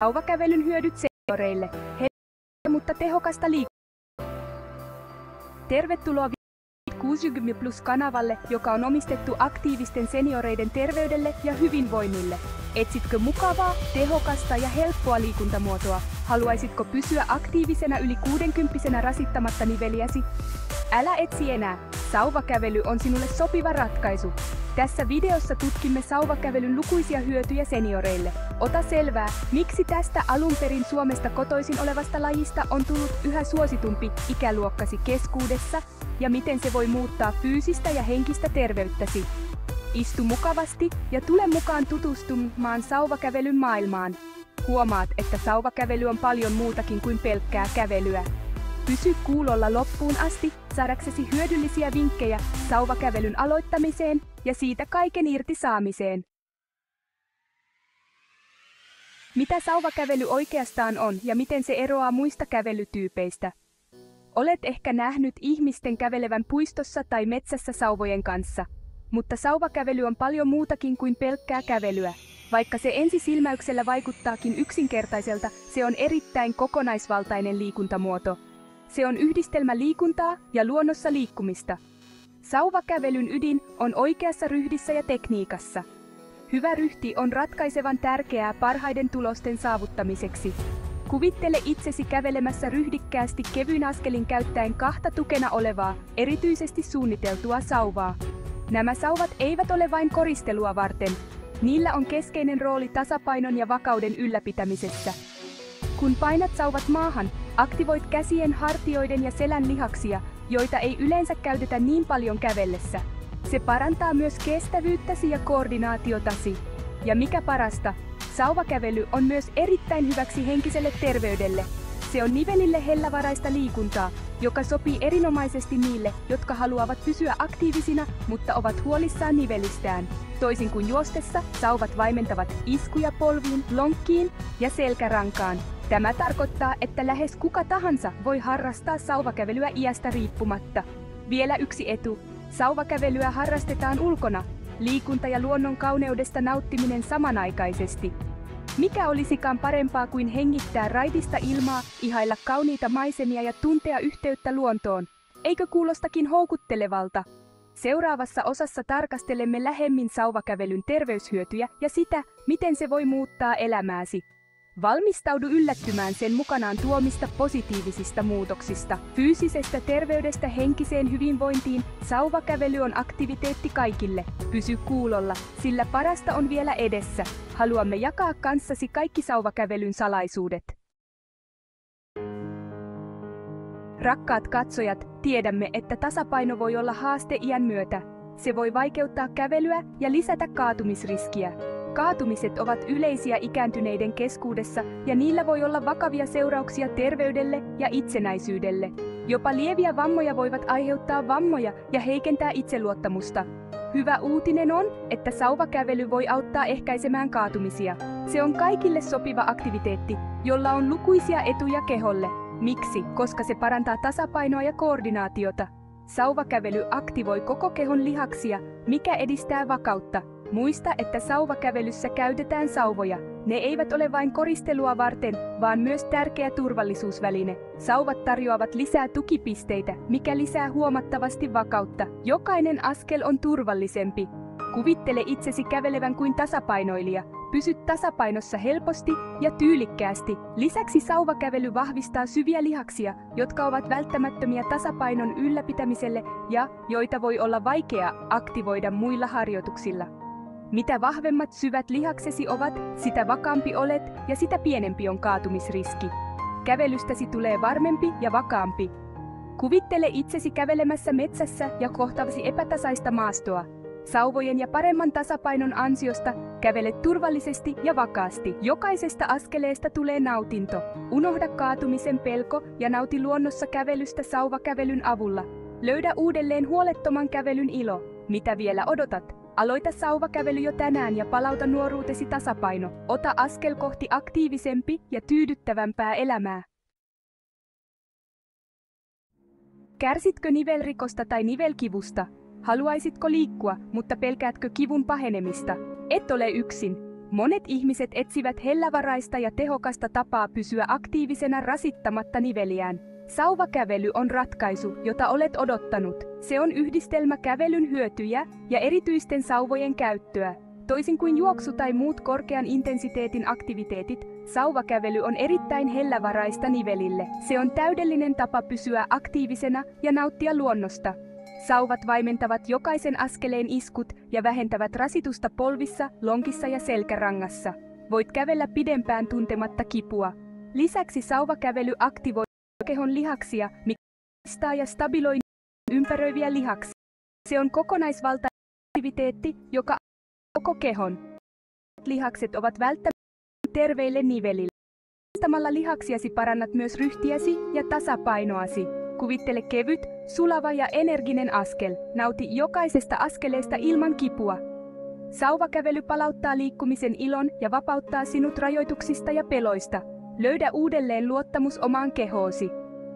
Sauvakävelyn hyödyt senioreille. Mutta tehokasta liikkumista. Tervetuloa 60+-kanavalle, joka on omistettu aktiivisten senioreiden terveydelle ja hyvinvoinnille. Etsitkö mukavaa, tehokasta ja helppoa liikuntamuotoa? Haluaisitko pysyä aktiivisena yli 60-vuotiaana rasittamatta niveliäsi? Älä etsi enää. Sauvakävely on sinulle sopiva ratkaisu. Tässä videossa tutkimme sauvakävelyn lukuisia hyötyjä senioreille. Ota selvää, miksi tästä alun perin Suomesta kotoisin olevasta lajista on tullut yhä suositumpi ikäluokkasi keskuudessa ja miten se voi muuttaa fyysistä ja henkistä terveyttäsi. Istu mukavasti ja tule mukaan tutustumaan sauvakävelyn maailmaan. Huomaat, että sauvakävely on paljon muutakin kuin pelkkää kävelyä. Pysy kuulolla loppuun asti saadaksesi hyödyllisiä vinkkejä sauvakävelyn aloittamiseen ja siitä kaiken irti saamiseen. Mitä sauvakävely oikeastaan on ja miten se eroaa muista kävelytyypeistä? Olet ehkä nähnyt ihmisten kävelevän puistossa tai metsässä sauvojen kanssa. Mutta sauvakävely on paljon muutakin kuin pelkkää kävelyä. Vaikka se ensisilmäyksellä vaikuttaakin yksinkertaiselta, se on erittäin kokonaisvaltainen liikuntamuoto. Se on yhdistelmä liikuntaa ja luonnossa liikkumista. Sauvakävelyn ydin on oikeassa ryhdissä ja tekniikassa. Hyvä ryhti on ratkaisevan tärkeää parhaiden tulosten saavuttamiseksi. Kuvittele itsesi kävelemässä ryhdikkäästi kevyin askelin käyttäen kahta tukena olevaa, erityisesti suunniteltua sauvaa. Nämä sauvat eivät ole vain koristelua varten. Niillä on keskeinen rooli tasapainon ja vakauden ylläpitämisessä. Kun painat sauvat maahan, aktivoit käsien, hartioiden ja selän lihaksia, joita ei yleensä käytetä niin paljon kävellessä. Se parantaa myös kestävyyttäsi ja koordinaatiotasi. Ja mikä parasta, sauvakävely on myös erittäin hyväksi henkiselle terveydelle. Se on nivelille hellävaraista liikuntaa, joka sopii erinomaisesti niille, jotka haluavat pysyä aktiivisina, mutta ovat huolissaan nivelistään. Toisin kuin juostessa, sauvat vaimentavat iskuja polviin, lonkkiin ja selkärankaan. Tämä tarkoittaa, että lähes kuka tahansa voi harrastaa sauvakävelyä iästä riippumatta. Vielä yksi etu. Sauvakävelyä harrastetaan ulkona. Liikunta ja luonnon kauneudesta nauttiminen samanaikaisesti. Mikä olisikaan parempaa kuin hengittää raitista ilmaa, ihailla kauniita maisemia ja tuntea yhteyttä luontoon? Eikö kuulostakin houkuttelevalta? Seuraavassa osassa tarkastelemme lähemmin sauvakävelyn terveyshyötyjä ja sitä, miten se voi muuttaa elämääsi. Valmistaudu yllättymään sen mukanaan tuomista positiivisista muutoksista. Fyysisestä terveydestä henkiseen hyvinvointiin, sauvakävely on aktiviteetti kaikille. Pysy kuulolla, sillä parasta on vielä edessä. Haluamme jakaa kanssasi kaikki sauvakävelyn salaisuudet. Rakkaat katsojat, tiedämme, että tasapaino voi olla haaste iän myötä. Se voi vaikeuttaa kävelyä ja lisätä kaatumisriskiä. Kaatumiset ovat yleisiä ikääntyneiden keskuudessa ja niillä voi olla vakavia seurauksia terveydelle ja itsenäisyydelle. Jopa lieviä vammoja voivat aiheuttaa vammoja ja heikentää itseluottamusta. Hyvä uutinen on, että sauvakävely voi auttaa ehkäisemään kaatumisia. Se on kaikille sopiva aktiviteetti, jolla on lukuisia etuja keholle. Miksi? Koska se parantaa tasapainoa ja koordinaatiota. Sauvakävely aktivoi koko kehon lihaksia, mikä edistää vakautta. Muista, että sauvakävelyssä käytetään sauvoja. Ne eivät ole vain koristelua varten, vaan myös tärkeä turvallisuusväline. Sauvat tarjoavat lisää tukipisteitä, mikä lisää huomattavasti vakautta. Jokainen askel on turvallisempi. Kuvittele itsesi kävelevän kuin tasapainoilija. Pysy tasapainossa helposti ja tyylikkäästi. Lisäksi sauvakävely vahvistaa syviä lihaksia, jotka ovat välttämättömiä tasapainon ylläpitämiselle ja joita voi olla vaikea aktivoida muilla harjoituksilla. Mitä vahvemmat syvät lihaksesi ovat, sitä vakaampi olet ja sitä pienempi on kaatumisriski. Kävelystäsi tulee varmempi ja vakaampi. Kuvittele itsesi kävelemässä metsässä ja kohtavasi epätasaista maastoa. Sauvojen ja paremman tasapainon ansiosta kävele turvallisesti ja vakaasti. Jokaisesta askeleesta tulee nautinto. Unohda kaatumisen pelko ja nauti luonnossa kävelystä sauvakävelyn avulla. Löydä uudelleen huolettoman kävelyn ilo. Mitä vielä odotat? Aloita sauvakävely jo tänään ja palauta nuoruutesi tasapaino. Ota askel kohti aktiivisempi ja tyydyttävämpää elämää. Kärsitkö nivelrikosta tai nivelkivusta? Haluaisitko liikkua, mutta pelkäätkö kivun pahenemista? Et ole yksin. Monet ihmiset etsivät hellävaraista ja tehokasta tapaa pysyä aktiivisena rasittamatta niveliään. Sauvakävely on ratkaisu, jota olet odottanut. Se on yhdistelmä kävelyn hyötyjä ja erityisten sauvojen käyttöä. Toisin kuin juoksu tai muut korkean intensiteetin aktiviteetit, sauvakävely on erittäin hellävaraista nivelille. Se on täydellinen tapa pysyä aktiivisena ja nauttia luonnosta. Sauvat vaimentavat jokaisen askeleen iskut ja vähentävät rasitusta polvissa, lonkissa ja selkärangassa. Voit kävellä pidempään tuntematta kipua. Lisäksi sauvakävely aktivoi kehon lihaksia, mikä vahvistaa ja stabiloi ympäröiviä lihaksia. Se on kokonaisvaltainen aktiviteetti, joka koko kehon. Lihakset ovat välttämättömiä terveille nivelille. Vahvistamalla lihaksiasi parannat myös ryhtiäsi ja tasapainoasi. Kuvittele kevyt, sulava ja energinen askel. Nauti jokaisesta askeleesta ilman kipua. Sauvakävely palauttaa liikkumisen ilon ja vapauttaa sinut rajoituksista ja peloista. Löydä uudelleen luottamus omaan kehoosi.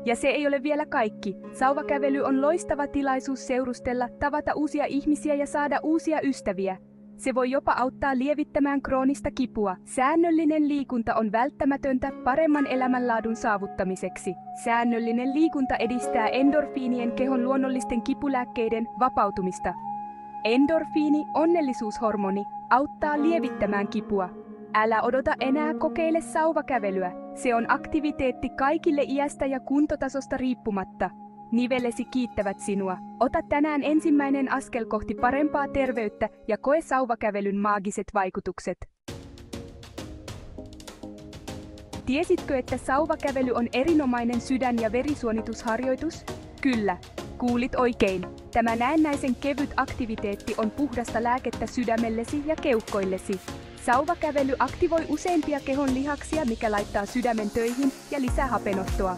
Ja se ei ole vielä kaikki. Sauvakävely on loistava tilaisuus seurustella, tavata uusia ihmisiä ja saada uusia ystäviä. Se voi jopa auttaa lievittämään kroonista kipua. Säännöllinen liikunta on välttämätöntä paremman elämänlaadun saavuttamiseksi. Säännöllinen liikunta edistää endorfiinien kehon luonnollisten kipulääkkeiden vapautumista. Endorfiini, onnellisuushormoni, auttaa lievittämään kipua. Älä odota enää, kokeile sauvakävelyä. Se on aktiviteetti kaikille iästä ja kuntotasosta riippumatta. Nivelesi kiittävät sinua. Ota tänään ensimmäinen askel kohti parempaa terveyttä ja koe sauvakävelyn maagiset vaikutukset. Tiesitkö, että sauvakävely on erinomainen sydän- ja verisuonitusharjoitus? Kyllä, kuulit oikein. Tämä näennäisen kevyt aktiviteetti on puhdasta lääkettä sydämellesi ja keuhkoillesi. Sauvakävely aktivoi useimpia kehon lihaksia, mikä laittaa sydämen töihin ja lisää hapenottoa.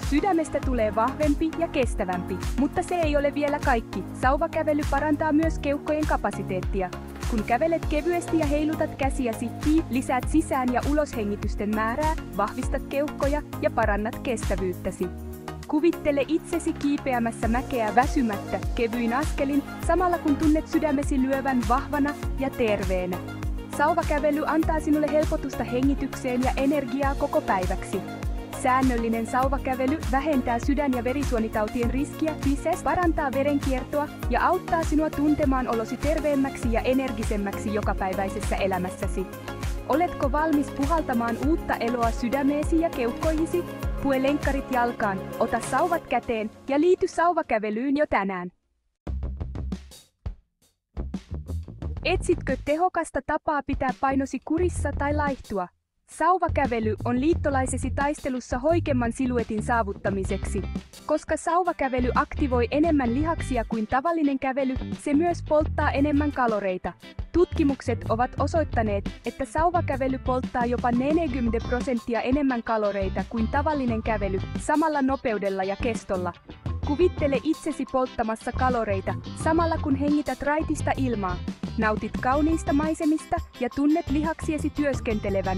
Sydämestä tulee vahvempi ja kestävämpi, mutta se ei ole vielä kaikki. Sauvakävely parantaa myös keuhkojen kapasiteettia. Kun kävelet kevyesti ja heilutat käsiäsi, lisäät sisään- ja uloshengitysten määrää, vahvistat keuhkoja ja parannat kestävyyttäsi. Kuvittele itsesi kiipeämässä mäkeä väsymättä, kevyin askelin, samalla kun tunnet sydämesi lyövän vahvana ja terveenä. Sauvakävely antaa sinulle helpotusta hengitykseen ja energiaa koko päiväksi. Säännöllinen sauvakävely vähentää sydän- ja verisuonitautien riskiä, parantaa verenkiertoa ja auttaa sinua tuntemaan olosi terveemmäksi ja energisemmäksi jokapäiväisessä elämässäsi. Oletko valmis puhaltamaan uutta eloa sydämeesi ja keuhkoihisi? Pue lenkkarit jalkaan, ota sauvat käteen ja liity sauvakävelyyn jo tänään. Etsitkö tehokasta tapaa pitää painosi kurissa tai laihtua? Sauvakävely on liittolaisesi taistelussa hoikemman siluetin saavuttamiseksi. Koska sauvakävely aktivoi enemmän lihaksia kuin tavallinen kävely, se myös polttaa enemmän kaloreita. Tutkimukset ovat osoittaneet, että sauvakävely polttaa jopa 40% enemmän kaloreita kuin tavallinen kävely, samalla nopeudella ja kestolla. Kuvittele itsesi polttamassa kaloreita, samalla kun hengität raitista ilmaa. Nautit kauniista maisemista ja tunnet lihaksiesi työskentelevän.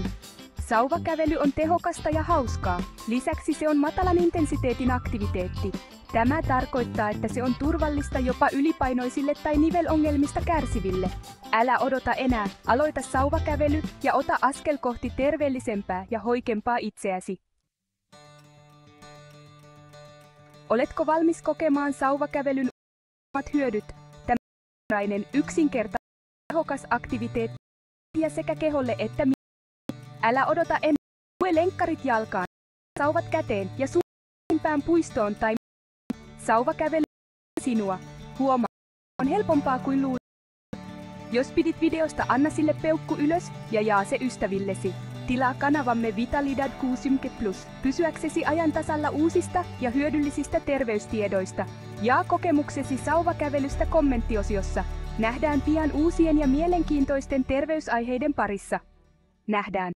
Sauvakävely on tehokasta ja hauskaa. Lisäksi se on matalan intensiteetin aktiviteetti. Tämä tarkoittaa, että se on turvallista jopa ylipainoisille tai nivelongelmista kärsiville. Älä odota enää, aloita sauvakävely ja ota askel kohti terveellisempää ja hoikempaa itseäsi. Oletko valmis kokemaan sauvakävelyn hyödyt? Tämä on yksinkertainen tehokas aktiviteetti ja sekä keholle että älä odota enää. Pue lenkkarit jalkaan, sauvat käteen ja suuntaan puistoon tai sauvakävely sinua. Huomaa, on helpompaa kuin luulit. Jos pidit videosta, anna sille peukku ylös ja jaa se ystävillesi. Tilaa kanavamme Vitalidad 60+, pysyäksesi ajan tasalla uusista ja hyödyllisistä terveystiedoista. Jaa kokemuksesi sauvakävelystä kommenttiosiossa. Nähdään pian uusien ja mielenkiintoisten terveysaiheiden parissa. Nähdään.